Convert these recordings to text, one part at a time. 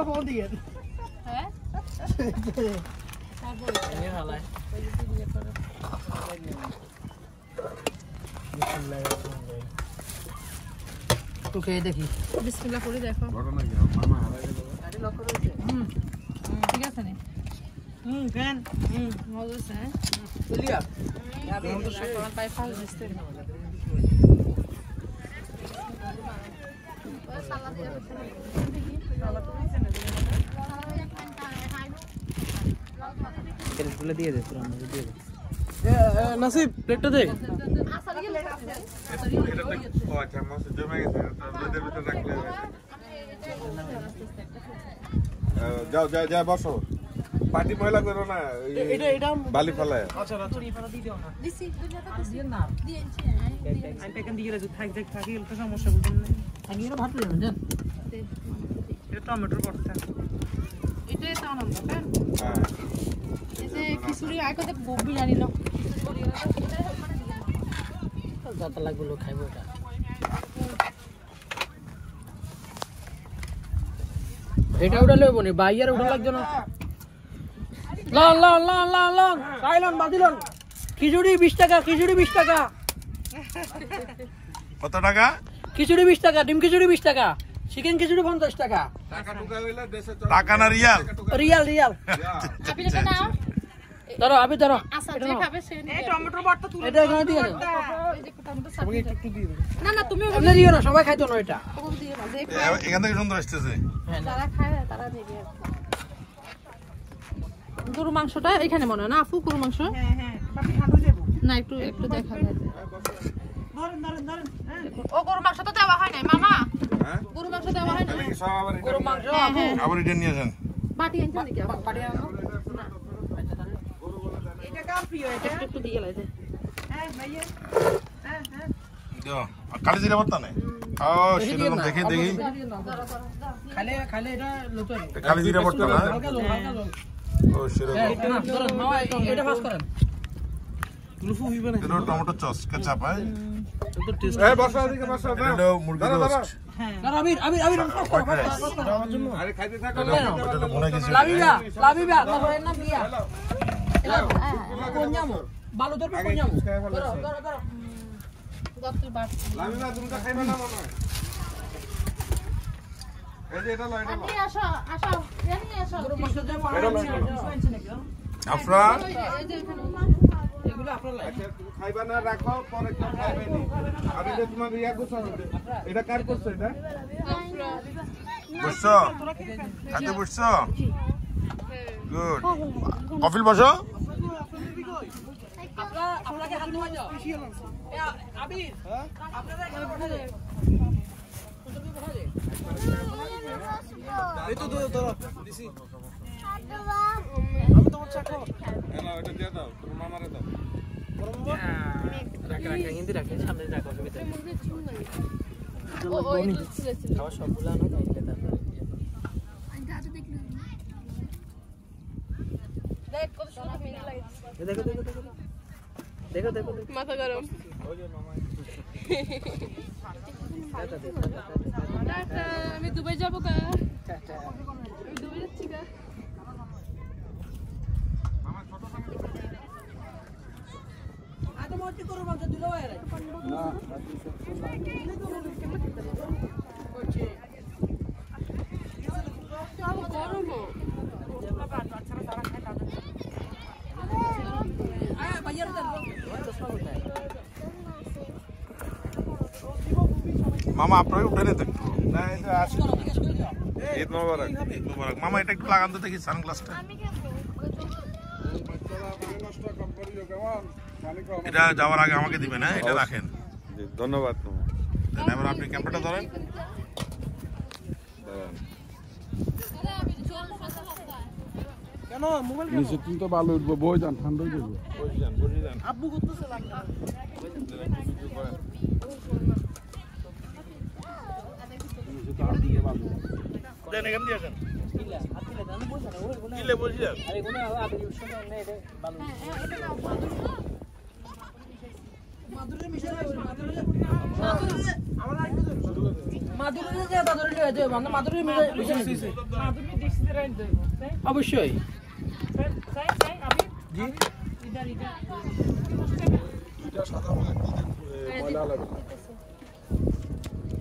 Phone দিয়ে হ্যাঁ তো খেয়ে দেখি বিসমিল্লাহ করে দেখো ঘটনা কি মামা হারাই গেল আরে লক্ষ্য রয়েছে ঠিক আছে না কেন মজা আছে চলিয়া আমি তো সকাল পাই ফাল দিতে সালাদ দিয়ে সালাদ তেল তুলে দিয়ে দে পুরো আমাকে দিয়ে দে নাসিব প্লেটটা দে ও আচ্ছা মাছ জমে গেছে দুধের ভিতর রাখলে যাও যাও যাও বসো পাটি ময়লা করো না এটা বালি ফেলায় আচ্ছা আচ্ছা পানি ফেলা দিয়ে দাও না দিছি দিয়ে না দিয়েছি আমি পেকান দিয়ে রাখি থাক থাক থাকি তো সমস্যা বলতেন না আমি এর ভাত দেব জান এটা টমেটোর ভর্তা এটাই তো আনন্দ কেন হ্যাঁ এই যে খিচুড়ি আগে তো গোবি জানি না যত লাগলো খাইবো এটা এটা উড়া লইব নি বাইয়ার উড়া লাগবে না লন লন লন লন লন সাইলন বাদিলন খিচুড়ি 20 টাকা খিচুড়ি 20 টাকা কত টাকা খিচুড়ি 20 টাকা ডিম খিচুড়ি 20 টাকা চিকেন খিচুড়ি 50 টাকা টাকা টুকা হইলে দেশে টাকা না রিয়াল রিয়াল রিয়াল আপনি এটা নাও ধরো আমি ধরো আচ্ছা যে খাবে সে এই টমেটোর ভর্তা তুলে এটা এখানে দিয়ে দাও এই যে টমেটো সাথে একটু দিয়ে দাও না না তুমি আপনি দিও না সবাই খাইতো না এটা ওগুলো দিয়ে দাও যে এখান থেকে সুন্দর আসতেছে যারা খায় তারা নেবে গরু মাংসটা এখানে মনে হয় না আপু গরু মাংস হ্যাঁ হ্যাঁ বাকি খাটো দেব না একটু একটু দেখা যায় ধরেন ও গরু মাংস তো দেওয়া হয় নাই মামা হ্যাঁ গরু মাংস দেওয়া হয় না সব আবার গরু মাংস আবার এটা নিয়ে যান বাটি আনতে নাকি পাটি আনো না এটা কার প্রিয় এটা একটু দিয়ে লাইতে হ্যাঁ ভাইয়া হ্যাঁ হ্যাঁ দাও কালি জিরা ভর্তা নাই ও সেরকম দেখি দেখি খালে খালে এটা লুতোই কালি জিরা ভর্তা না হালকা জল ও সেরকম না ধরুন মামা এটা পাস করেন লুফু হইবে না এটা টমেটো সস কেচাপ হয় তো টেস্ট এই বসা দিকে বসা দাও এটা মুরগি রোস্ট হ্যাঁ না আবির আরে খাইতে থাকো এটা মনে কিছু লাবিবা তারপরে না বিয়া কোনজামো বালু ধরবে কোনজামো ধরো গপ্পি বাট লামিনা তুমি তো খাইবা না মনে হয় এই যে এটা লয় এটা আপনি আসো আসো জানি আসো গরু মাংস দিয়ে পানি নাকি আফরা এই যে এখানে এগুলো আপনার লাগে আচ্ছা তুমি খাইবা না রাখো পরে কেউ খাইবে না আমি যে তোমার ইয়া করছ এটা কার করছ এটা বুঝছো খাতে বুঝছো গুড কফিল বসো আপনাকে হাত ধোয়া যাও আবির আপনারা এখানে বসে যান এই তো ধরো দিছি আমি তোমার চাকর না এটা দিয়ে দাও তোমার মামারে দাও রাখা হিন্দি রাখে সামনে রাখো ভিতরে ও এই ছিল খাওয়া সবগুলো আনো তাইলে তারপরে দেখ কত সুন্দর মিলে লাগে দেখো মাথা গরম টাটা আমি দুবাই যাব কা আমি দুবাই যাচ্ছি কা আদম মতি করো মাংস দিলো এর না ওকে সব গরম ভাইয়ার তো সব উঠায় মামা আপনাকে উঠে নিতে একটু না এটা আছে জিজ্ঞেস করে দাও ঈদ মোবারক ঈদ মোবারক মামা এটা একটু লাগান তো দেখি সানগ্লাসটা এটা যাওয়ার আগে আমাকে দিবেন হ্যাঁ এটা রাখেন ধন্যবাদ এবার আপনি ক্যামেরাটা ধরেন কেন মোবাইল নিচে তো ভালো উঠবো বই যান ঠান্ডা হয়ে যাবে বসে যান আব্বু করতেছে লাগবে দেন এখান দিয়ে আসেন কিলে বলছিলাম অবশ্যই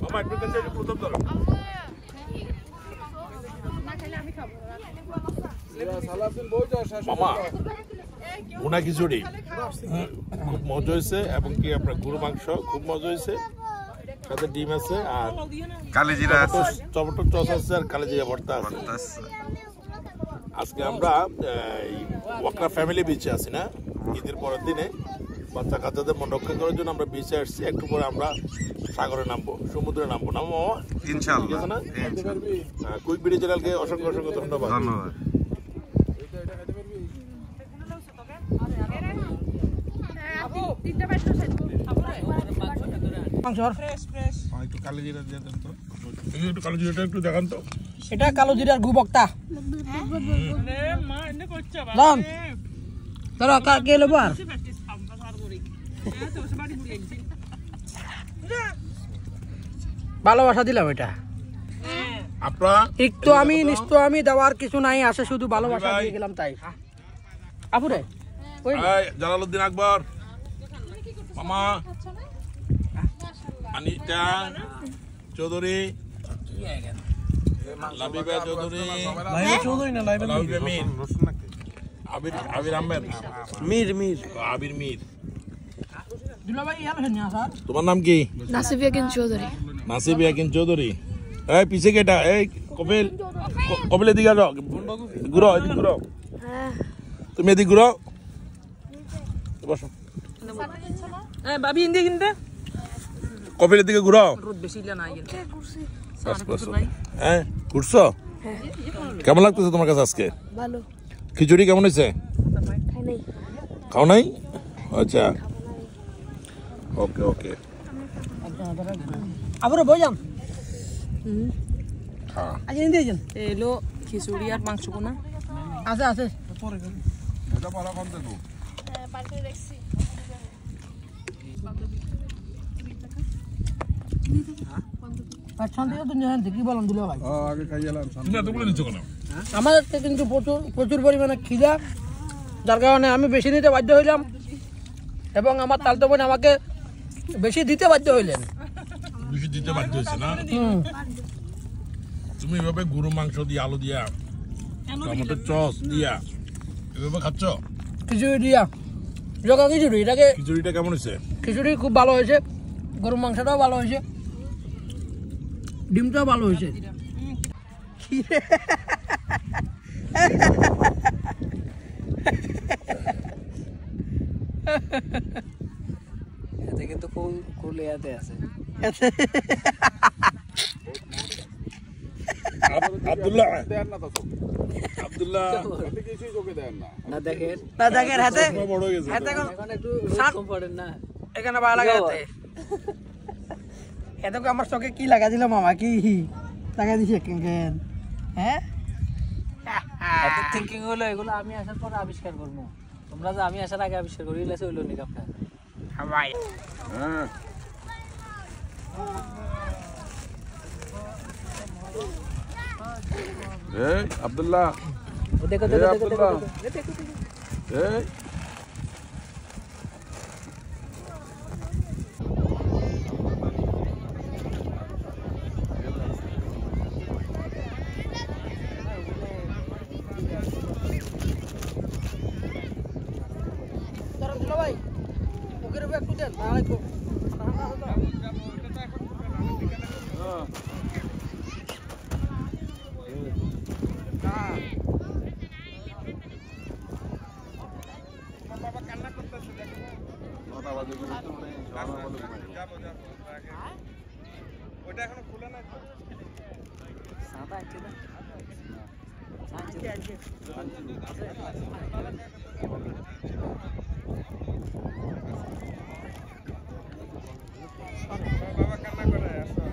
মামা একটু কাছে প্রথম ধরো মামা ভুনা খিচুড়ি খুব মজা হয়েছে এবং কি আপনার গরু মাংস খুব মজা হয়েছে সাথে ডিম আছে আর কালিজিরা আছে টমেটো সস আছে আর কালিজিরা ভর্তা আছে আজকে আমরা ওয়াকরা ফ্যামিলি বিচে আছি না ঈদের পরের দিনে বাচ্চা কাচ্চাদের মন রক্ষা করার জন্য আমরা বিচে আসছি একটু পরে আমরা সাগরে নামবো সমুদ্রে নামবো না মামা ইনশাআল্লাহ না কুইক ভিডিও চ্যানেলকে অসংখ্য অসংখ্য ধন্যবাদ একটু কালো জিরা দিয়ে দেন তো একটু কালো জিরাটা একটু দেখান তো এটা কালো জিরার গু বক্তা ধরো কে নেবো আর ভালোবাসা দিলাম এটা আপনারা একটু আমি নিশ্চয় আমি দেওয়ার কিছু নাই আছে শুধু ভালোবাসা দিয়ে গেলাম তাই আপুরে জালালউদ্দিন আকবর মামা अनीता चौधरी लाबिबा चौधरी लाबिबा मीर आबिर अहमद मीर आबिर मीर দুলা ভাই ইয়ার হেন স্যার তোমার নাম কি নাসিব ইয়াকিন চৌধুরী নাসিব ইয়াকিন চৌধুরী এই পিছে কেটা এই কপিল এদিকে যাও ঘুরো এদিকে ঘুরো তুমি এদিকে ঘুরো বসো ভাবি ইন্দি কিনতে কপিলের দিকে ঘুরো রোদ বেশি না কিন্তু হ্যাঁ ঘুরছো কেমন লাগতেছে তোমার কাছে আজকে ভালো খিচুড়ি কেমন হয়েছে খাই নাই খাও নাই আচ্ছা ওকে ওকে আবার বইজাম হ্যাঁ আজ ইন্দি যান এলো খিচুড়ি আর মাংস কোনা আছে আছে এটা পড়া কোন দেবো পাঁচশো দিয়ে তো জানেন কি বলেন দুলা ভাই আগে খাইলাম তুমি এতগুলো নিচ্ছ কেন আমাদের কিন্তু প্রচুর পরিমাণে খিদা যার কারণে আমি বেশি নিতে বাধ্য হইলাম এবং আমার তালতো বোন আমাকে বেশি দিতে বাধ্য হইলেন বেশি দিতে বাধ্য হয়েছে না তুমি এভাবে গরু মাংস দিয়ে আলু দিয়া টমেটো সস দিয়া এভাবে খাচ্ছ খিচুড়ি দিয়া জগা খিচুড়ি এটাকে খিচুড়িটা কেমন হয়েছে খিচুড়ি খুব ভালো হয়েছে গরু মাংসটাও ভালো হয়েছে ডিমটাও ভালো হয়েছে এতে কিন্তু ফুল ইয়াতে আছে আব্দুল্লাহ দেন না তো আব্দুল্লাহ এতে কিছুই চোখে দেন না না দেখেন না দেখেন হাতে বড় হয়ে গেছে হাতে এখন একটু সাত- কম পড়েন না এখানে ভালো লাগে হাতে এত আমার চোখে কি লাগা দিল মামা কি লাগা দিছে কেন হ্যাঁ এত থিংকিং হলো এগুলো আমি আসার পরে আবিষ্কার করবো তোমরা যে আমি আসার আগে আবিষ্কার করি এগুলো হইলো নি কাপটা ভাই হ্যাঁ এই আব্দুল্লাহ দেখো এই দেখো দেখো আব্দুল্লাহ দেখো এই ভাই ওকে একটু দেন তাহলে একটু ওটা এখনো খুলে না সাদা আছে না বাবা কান্না করে আসো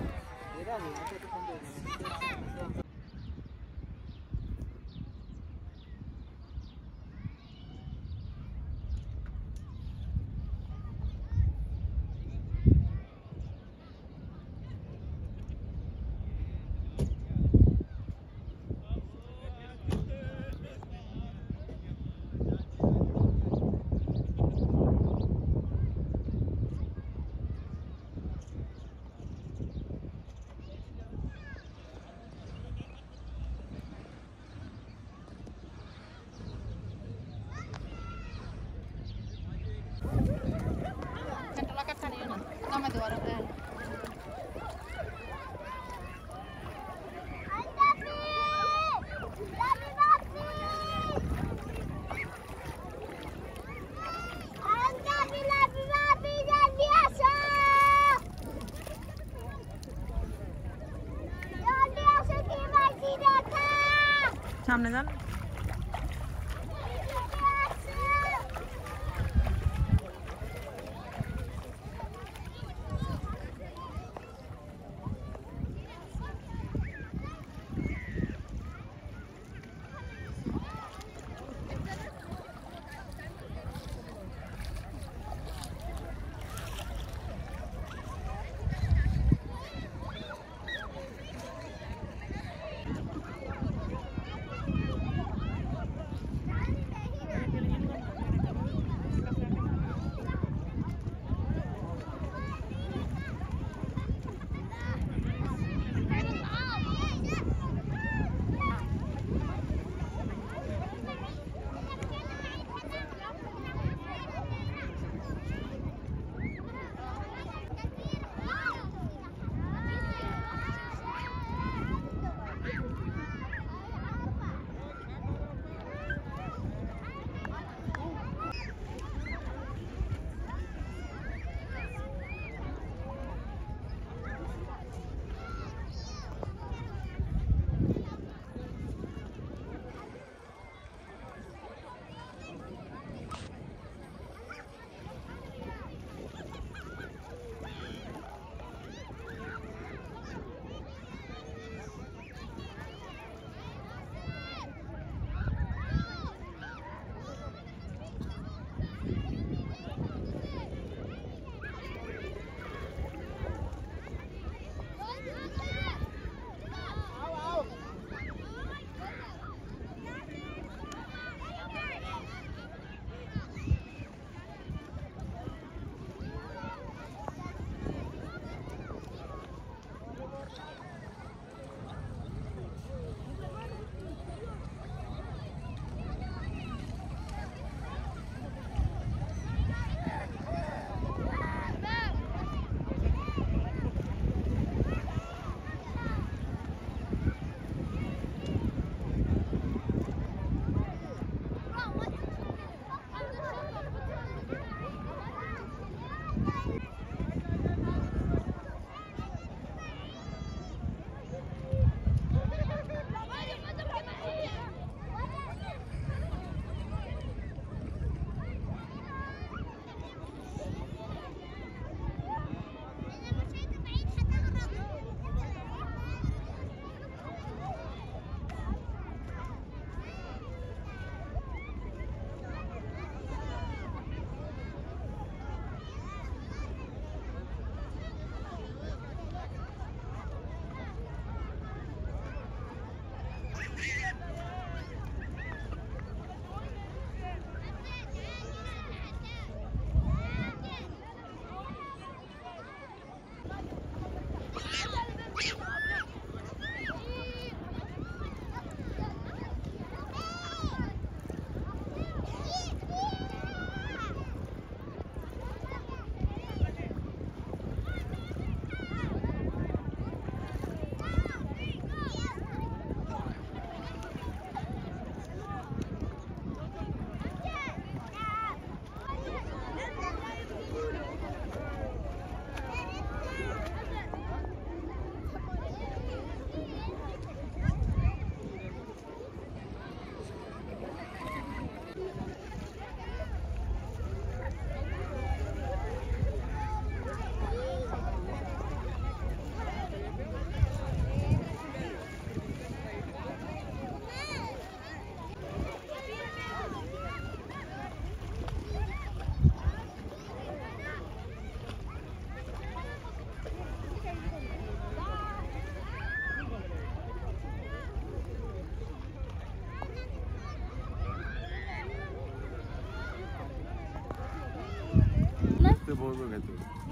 সামনে যান।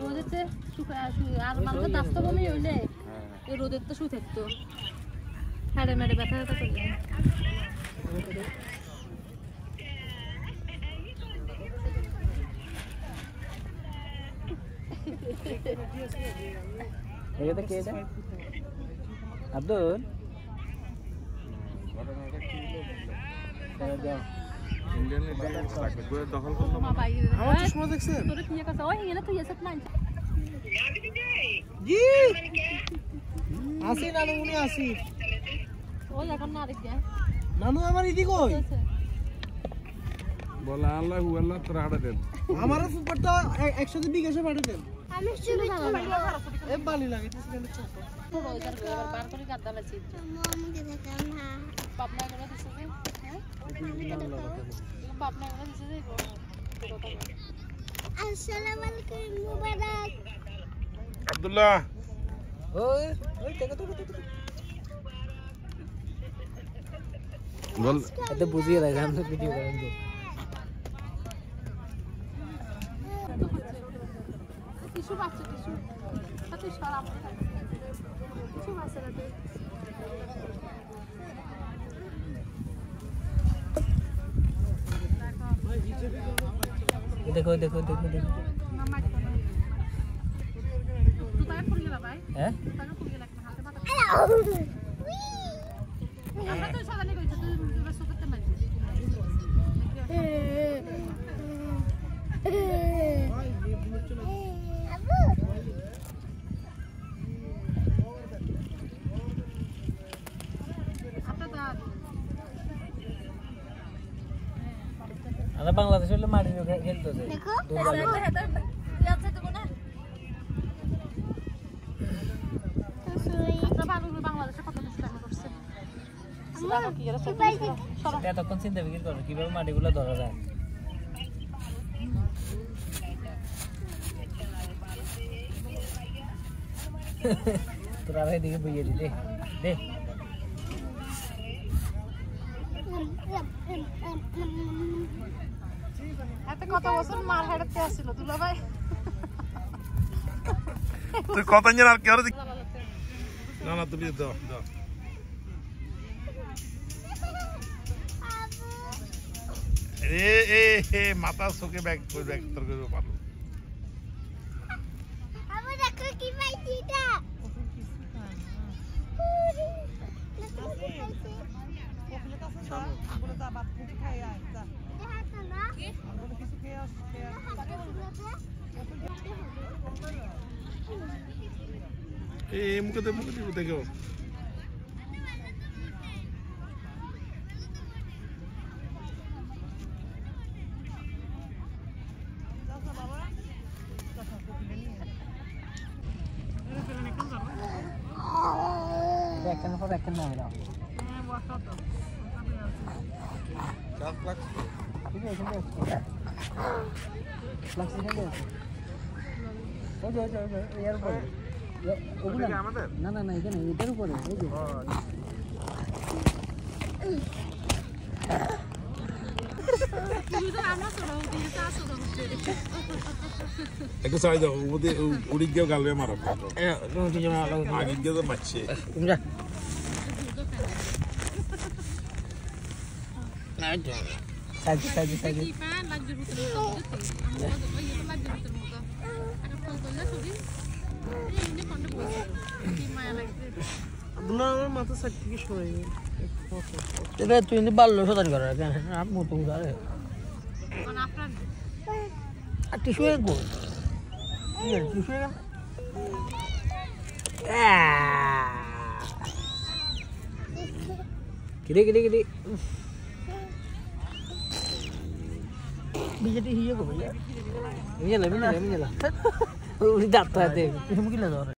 রোদেতে আর মালটা নাস্তা বমি হইলে এই রোদের তো শুয়ে থাকতো হাড়ে মেড়ে ব্যথা ব্যথা করলে এটা কে এটা আব্দুল আমার চশমা দেখছেন তোরে কি কথা ওই এনে তুই এসব নাই জি আসি না উনি আসি ওই এখন না দেখে নানু আমার ইদি কই বলে আল্লাহ আল্লাহ তোরা হাঁটা দেন আমার সুপারটা একসাথে বিকাশে পাঠিয়ে দেন আমি শুনে এ বালি লাগে পুরো এটার এবার বার করে গাদা লাইছি মামুকে দেখাম না বাপনা করে দিছে যে হ্যাঁ বাপনা করে দিছে যে আসসালামু আলাইকুম মুবারক আব্দুল্লাহ ওই ওই দেখো বল এটা বুঝিয়ে রাখা আমরা ভিডিও করেন যে টিস্যু বাচ্চা টিস্যু সাথে সরাব টিস্যু বাচ্চা রাতে দেখো দেখো দেখো দেখো মামা তুই তাকে ফুল গেলা ভাই হ্যাঁ তাকে ফুল গেলা হাতে মাথা আমরা তো সাদা নেই কইছে তুই বাস করতে মারছিস আমরা বাংলাদেশ হলে মাটি খেলতে যায় দেখো বাংলাদেশে কত দুষ্টামি করছে এতক্ষণ চিন্তা ফিকির করো কিভাবে মাটিগুলো ধরা যায় তোরা এদিকে বইয়ে দিতে দে এত কত বছর মার হেডতে আসছিল দুলা ভাই তুই কত জন আর কি আর না না তুমি দাও দাও এ মাথা সোকে ব্যাগ কই ব্যাগ তোর করে পারো আমি দেখো কি পাইছি এটা এই মুখে দেখো একখানের পর একখান নামে দাও ঠিক আছে এর উপরে না না না এখানে এটার উপরে একটু সাইড দাও উড়ি গিয়ে গালবে মারো আগে গিয়ে তো মারছে সাইজ সাইজ সাইজ মাথা সাইড থেকে সরে এটা তুই কিন্তু বাল্য সদারি করে আর মতো উদারে আর টিস্যু গো টিস্যু কিরে কিরে কিরে বিজেপি হিয়ে গো ভাইয়া মিলে মিলে মিলে উড়ি দাঁত তো দে তুমি কি লাগে